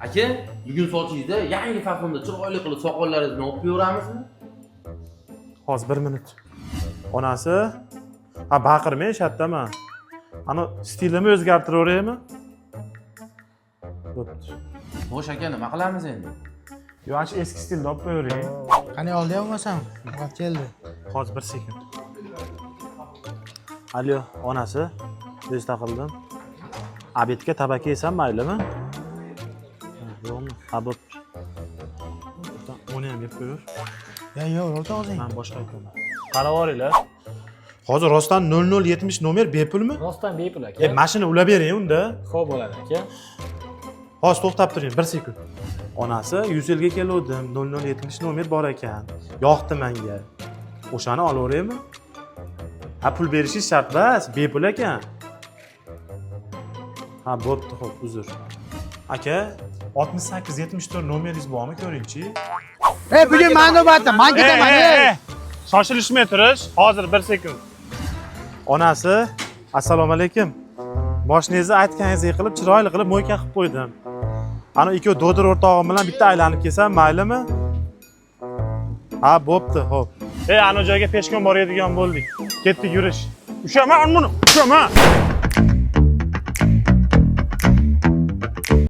Aka, bugun sochingizda yangi fasonda chiroyli qilib soqollaringizni olib qo'yaveramizmi? Hozir 1 minut. Onasi, ha baqirmang, sharttaman. Ana stilini o'zgartiraveraymi? Bo'pti. Xo'sh aka, nima qilamiz endi? Yo, ancha eski stilda olib qo'yavering. Qani olyapmasam? Vaqt keldi. Hozir 1 sekund. Alo, onasi. O'z taqildim. Abetga tabaka yesam maylimi? Yo'qmi? Ha, bo'pti. Uni ham yeb qo'yaver. Yo'q, o'rta o'zing. Men boshqa aytaman. Qarab oringlar. Hozir rostdan 0070 nomer bepulmi? Rostdan bepul aka. Mashina ulab bering unda. Xo'p bo'ladi aka. Hozir to'xtab turing, 1 sekund. Onasi 100 yilga keluvdim. 0070 nomer bor ekan. Yoqdi menga. O'shani olaveraymi? Ha, pul berishingiz shart emas, bepul ekan. Ha, bo'pti, xo'p, uzr. Aka, 6874 nomeringiz bormi, ko'ring-chi? Bugun men navbatda, men ketaman. Shoshilishmay turish. Hozir 1 sekund. Onasi, assalomu alaykum. Moshinangizni aytganingizdek qilib, chiroyli qilib mo'yka qilib qo'ydim. Ana ikki do'dir o'rtog'im bilan bitta aylanib kelsam, maylimi? Ha, bo'pti, xo'p. Ana joyga peshkom boradigan bo'ldik. Ketdik yurish. Ushaman buni, ushaman.